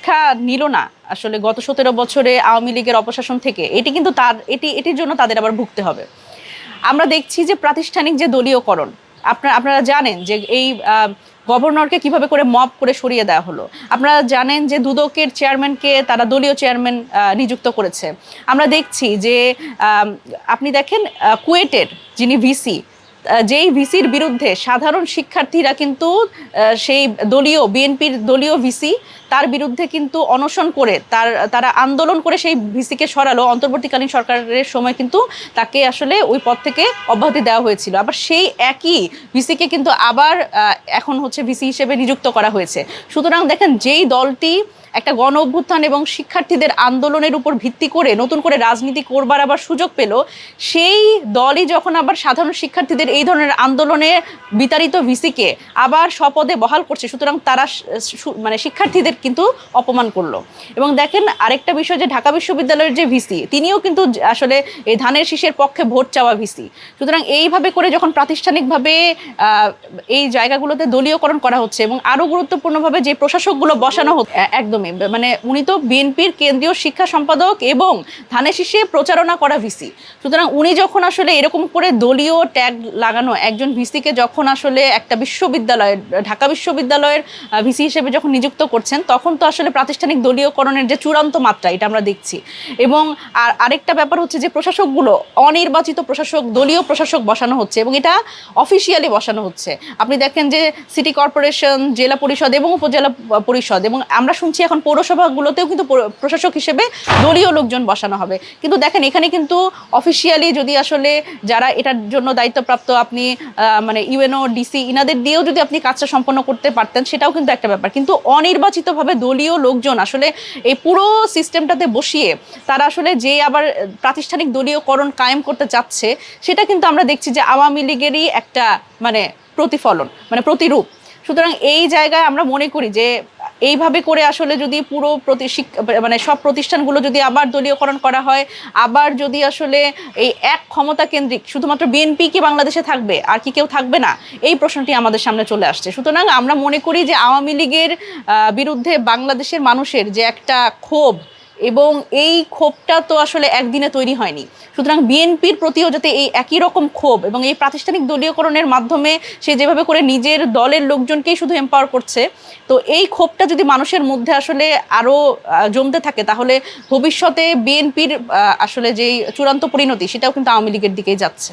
শিক্ষা নিল না আসলে গত 17 বছরে আওয়ামী লীগের অপশাসন থেকে, এটি কিন্তু এটির জন্য তাদের আবার ভুগতে হবে। আমরা দেখছি যে প্রাতিষ্ঠানিক যে দলীয়করণ, আপনারা জানেন যে এই গভর্নরকে কিভাবে করে মব করে সরিয়ে দেওয়া হলো। আপনারা জানেন যে দুদকের চেয়ারম্যানকে তারা দলীয় চেয়ারম্যান নিযুক্ত করেছে। আমরা দেখছি যে আপনি দেখেন কুয়েটের যিনি ভিসি, যেই ভিসির বিরুদ্ধে সাধারণ শিক্ষার্থীরা কিন্তু সেই বিএনপির দলীয় ভিসি তার বিরুদ্ধে কিন্তু অনশন করে তারা আন্দোলন করে সেই ভিসিকে সরালো। অন্তর্বর্তীকালীন সরকারের সময় কিন্তু তাকে আসলে ওই পদ থেকে অব্যাহতি দেওয়া হয়েছিল। আবার সেই একই ভিসিকে কিন্তু আবার এখন হচ্ছে ভিসি হিসেবে নিযুক্ত করা হয়েছে। সুতরাং দেখেন, যেই দলটি একটা গণ অভ্যুত্থান এবং শিক্ষার্থীদের আন্দোলনের উপর ভিত্তি করে নতুন করে রাজনীতি করবার আবার সুযোগ পেল, সেই দলই যখন আবার সাধারণ শিক্ষার্থীদের এই ধরনের আন্দোলনে বিতাড়িত ভিসিকে আবার স্বপদে বহাল করছে, সুতরাং তারা মানে শিক্ষার্থীদের কিন্তু অপমান করলো। এবং দেখেন আরেকটা বিষয়, যে ঢাকা বিশ্ববিদ্যালয়ের যে ভিসি, তিনিও কিন্তু আসলে এই ধানের শীষের পক্ষে ভোট চাওয়া ভিসি। সুতরাং এইভাবে করে যখন প্রাতিষ্ঠানিকভাবে এই জায়গাগুলোতে দলীয়করণ করা হচ্ছে এবং আরও গুরুত্বপূর্ণভাবে যে প্রশাসকগুলো বসানো হচ্ছে, একদমই মানে উনি তো বিএনপির কেন্দ্রীয় শিক্ষা সম্পাদক এবং ধানের শীষে প্রচারণা করা ভিসি। সুতরাং উনি যখন আসলে এরকম করে দলীয় ট্যাগ লাগানো একজন ভিসিকে যখন আসলে একটা বিশ্ববিদ্যালয়ের, ঢাকা বিশ্ববিদ্যালয়ের ভিসি হিসেবে যখন নিযুক্ত করছেন, তখন তো আসলে প্রাতিষ্ঠানিক দলীয়করণের যে চূড়ান্ত মাত্রা, এটা আমরা দেখছি। এবং আরেকটা ব্যাপার হচ্ছে যে প্রশাসকগুলো অনির্বাচিত প্রশাসক, দলীয় প্রশাসক বসানো হচ্ছে এবং এটা অফিসিয়ালি বসানো হচ্ছে। আপনি দেখেন যে সিটি কর্পোরেশন, জেলা পরিষদ এবং উপজেলা পরিষদ, এবং আমরা শুনছি এখন পৌরসভাগুলোতেও কিন্তু প্রশাসক হিসেবে দলীয় লোকজন বসানো হবে। কিন্তু দেখেন, এখানে কিন্তু অফিসিয়ালি যদি আসলে যারা এটার জন্য দায়িত্বপ্রাপ্ত, আপনি মানে ইউএনও, ডিসি, ইনাদের দিয়েও যদি আপনি কাজটা সম্পন্ন করতে পারতেন, সেটাও কিন্তু একটা ব্যাপার। কিন্তু অনির্বাচিতভাবে দলীয় লোকজন আসলে এই পুরো সিস্টেমটাতে বসিয়ে তারা আসলে যে আবার প্রাতিষ্ঠানিক দলীয়করণ কায়েম করতে চাচ্ছে, সেটা কিন্তু আমরা দেখছি যে আওয়ামী লীগেরই একটা মানে প্রতিফলন, মানে প্রতিরূপ। সুতরাং এই জায়গায় আমরা মনে করি যে এইভাবে করে আসলে যদি পুরো মানে সব প্রতিষ্ঠানগুলো যদি আবার দলীয়করণ করা হয়, আবার যদি আসলে এই এক ক্ষমতা কেন্দ্রিক শুধুমাত্র বিএনপি কি বাংলাদেশে থাকবে, আর কি কেউ থাকবে না, এই প্রশ্নটি আমাদের সামনে চলে আসছে। সুতরাং আমরা মনে করি যে আওয়ামী লীগের বিরুদ্ধে বাংলাদেশের মানুষের যে একটা ক্ষোভ, এবং এই ক্ষোভটা তো আসলে একদিনে তৈরি হয়নি। সুতরাং বিএনপির প্রতিও যাতে এই একই রকম ক্ষোভ, এবং এই প্রাতিষ্ঠানিক দলীয়করণের মাধ্যমে সে যেভাবে করে নিজের দলের লোকজনকেই শুধু এম্পাওয়ার করছে, তো এই ক্ষোভটা যদি মানুষের মধ্যে আসলে আরও জমতে থাকে, তাহলে ভবিষ্যতে বিএনপির আসলে যেই চূড়ান্ত পরিণতি, সেটাও কিন্তু আওয়ামী লীগের দিকেই যাচ্ছে।